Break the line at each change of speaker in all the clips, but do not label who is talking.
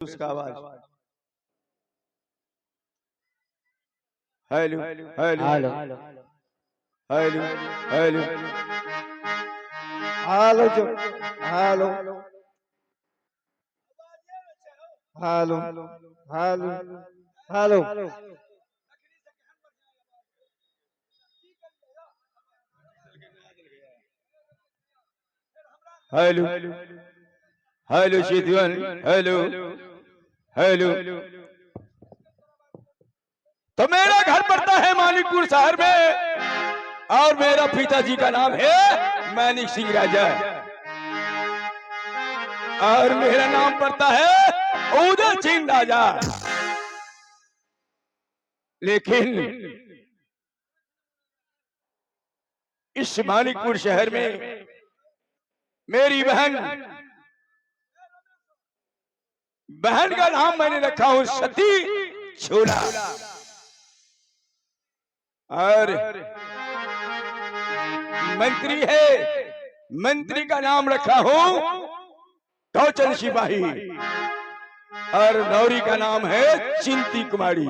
उसका आवाज। Hello hello
hello
hello hello
hello जो hello hello hello hello
hello hello शिदवन हेलो हेलो। तो मेरा घर पड़ता है मानिकपुर शहर में और मेरा पिताजी का नाम है मानिक सिंह राजा और मेरा नाम पड़ता है उदय सिंह राजा। लेकिन इस मानिकपुर शहर में मेरी बहन का नाम मैंने रखा हूं सती छोला और मंत्री है, मंत्री का नाम रखा हूं कौचन सिपाही और नौरी का नाम है चिंती कुमारी।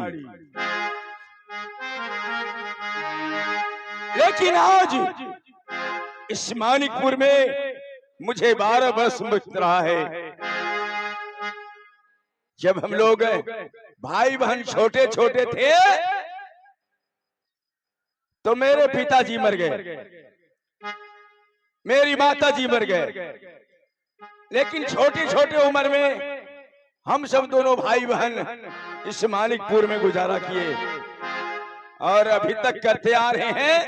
लेकिन आज इस मानिकपुर में मुझे 12 वर्ष बीत रहा है। जब हम लोग भाई बहन छोटे छोटे थे तो मेरे पिताजी मर गए, मेरी माता जी मर गए। लेकिन छोटी छोटी उम्र में हम सब दोनों भाई बहन इस मानिकपुर में गुजारा किए और अभी तक करते आ रहे हैं।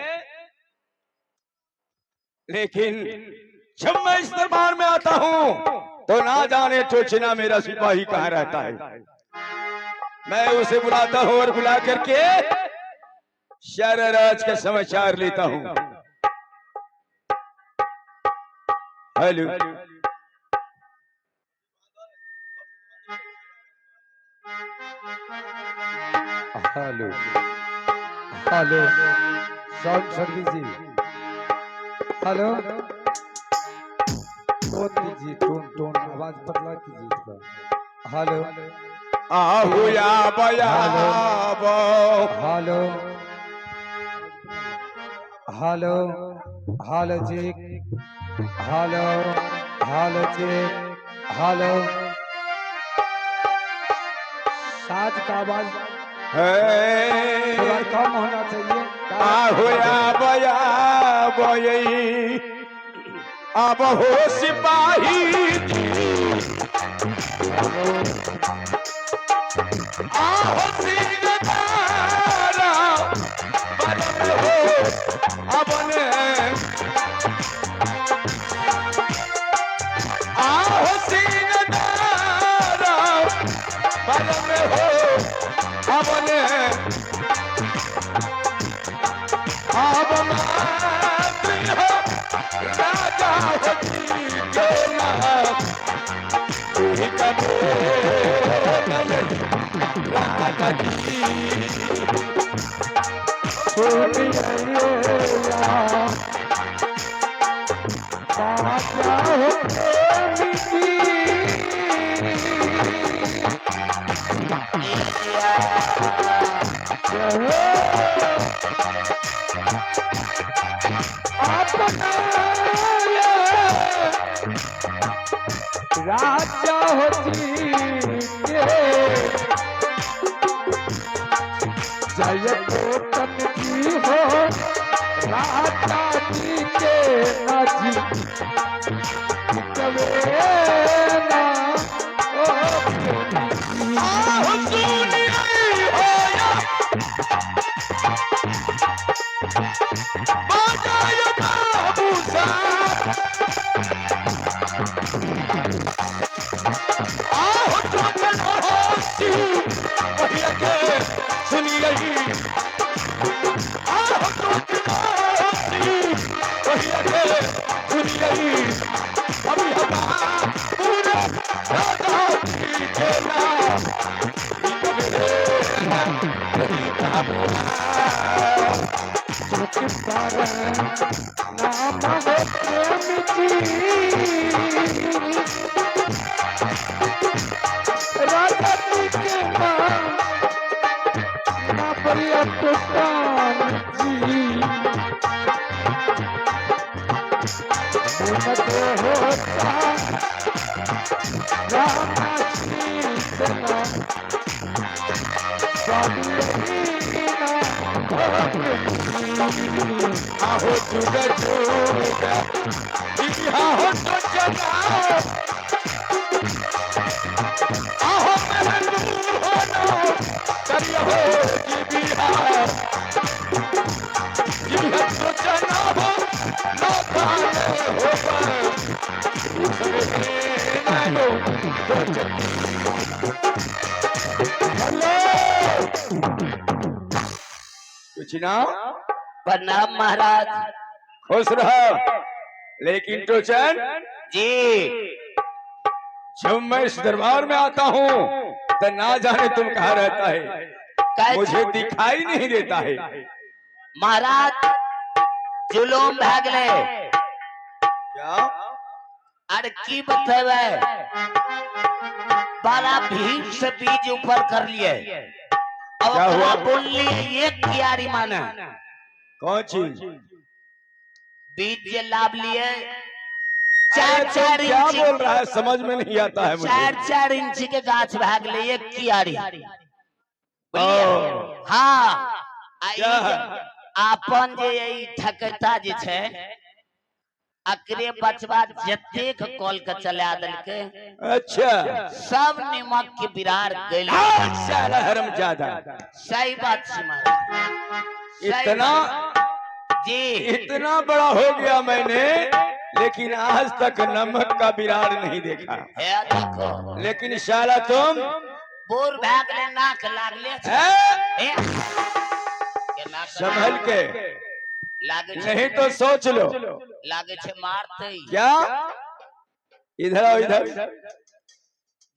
लेकिन जब मैं इस दरबार में आता हूं तो ना जाने टोचना मेरा सिपाही कहाँ रहता है। मैं उसे बुलाता हूं और बुला करके शहरराज का समाचार लेता हूं। Hello
hello hello sound service जी हेलो टोन दीजिए, टोन आवाज पतला कीजिए इसका। हेलो
आहू या बया
हेलो हेलो हेलो जी हेलो हेलो जी हेलो साज का आवाज थोड़ा कम होना चाहिए।
आहू या बया बयई अब हो सिपाही आहो सिंहदारा बदल हो अपने आहो सिंहदारा बदल हो अपने अब मातृ हो राजा होती केला
राजा होती जय कोटन जी हो राजा जी के नाजी कवेना
सुनी रही सुनी रही अभी पूरा राजा
रति के ना बलिया तो कान जी मन को होता रामा सीतना
आहो जुगा जुगा आहो तो जगाओ आहो मेरे दूर होना करियो जी बिहार जी तो जना हो ना खाने हो कुछ ना
प्रणाम महाराज।
खुश रहो। लेकिन टोचन
जी
जब मैं इस दरबार में आता हूँ तो ना जाने तुम कहाँ रहता है, मुझे दिखाई नहीं देता है।
महाराज जुलूम भागले
क्या?
अरे की बतेवे बड़ा भीड़ से बीज ऊपर कर लिए
क्या हुआ?
बोल लिए एक कियारी माने
कौन चीज?
बीज जे लाभ लिए
अरे
चार चार
तुम क्या
इंच
बोल रहा है, समझ में नहीं आता है मुझे।
चार चार इंच के गाछ भाग ले एक कियारी
ओ,
हाँ
क्या है?
आपन जे ई ठकता जे छे अकरे बचवा जतेक कॉल के चला देलके
अच्छा
सब निमक के बिरार गइल।
साला हरामजादा।
सही बात छै महाराज।
इतना
जी
इतना बड़ा हो गया मैंने, लेकिन आज तक नमक का बिरार नहीं देखा।
है देखो
लेकिन साला तुम
बोर भाग ले नाक लागले छे।
हैं?
ए, के नाक
संभल के,
लागे छे
नहीं तो सोच लो।
लागे छे मारते ही।
क्या? इधर आओ इधर।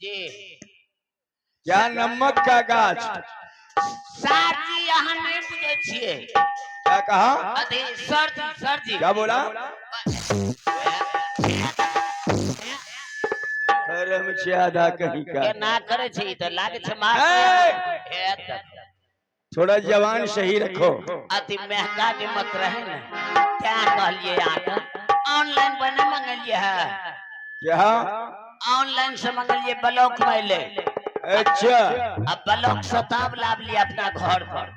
जी
क्या नमक का गाछ?
सर जी यहाँ नहीं बुझे छिए।
क्या कहा?
अरे सर जी
क्या बोला? हरामजादा कहीं का।
के ना करे छी तो लागे छे
ए!
मारते है देखो।
थोड़ा जवान सही रखो।
अति महंगा निमक रहे न क्या कहलिए यहाँ ऑनलाइन बने मंगलिए है।
क्या?
ऑनलाइन से मंगलिए ब्लॉक में ले।
अच्छा
अब ब्लॉक सताब लाभ लिया अपना घर पर।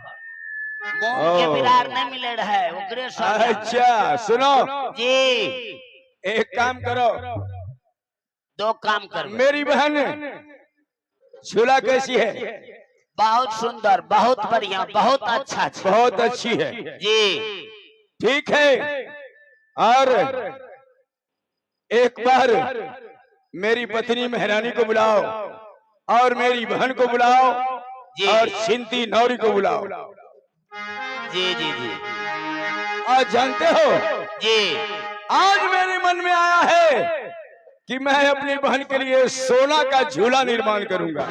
मूंग के
ओ।
बिरार नहीं मिले रहे ओकरे सब।
अच्छा सुनो,
जी
एक काम करो,
दो काम कर।
मेरी बहन झूला कैसी है?
बहुत सुंदर बहुत बढ़िया बहुत अच्छा छै।
बहुत अच्छी है।
जी
ठीक है। और एक बार मेरी पत्नी महारानी को बुलाओ और मेरी बहन को बुलाओ
जी
और छिंती नौरी को बुलाओ।
जी जी जी
और जानते हो,
जी
आज मेरे मन में आया है कि मैं अपनी बहन के लिए सोना का झूला निर्माण करूंगा।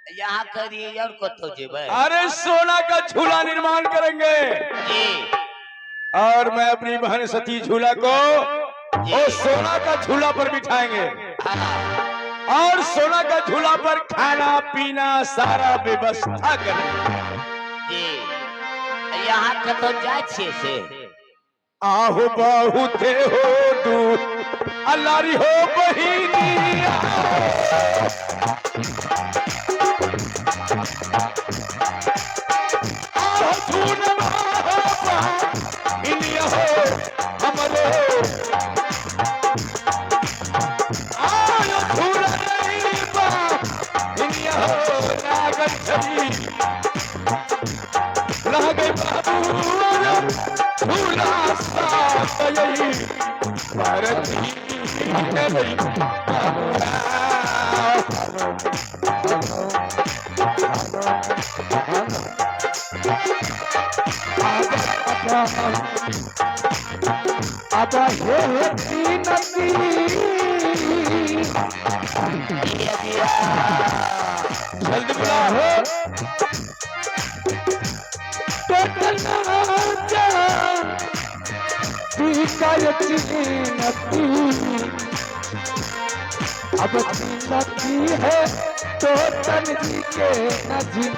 यहाँ करिए और कतो जेबे।
अरे सोना का झूला निर्माण करेंगे
जी
और मैं अपनी बहन सती झूला को वो सोना का झूला पर बिठाएंगे
हाँ।
और सोना का झूला पर खाना पीना सारा व्यवस्था करेंगे।
जी यहाँ कतो जाय छिए से।
आहू बहुते हो दूर अल्लारी हो बहिनी
अब हे नदी
जल्दी बुला हो
अब जिंदगी है तो तन जी के न जी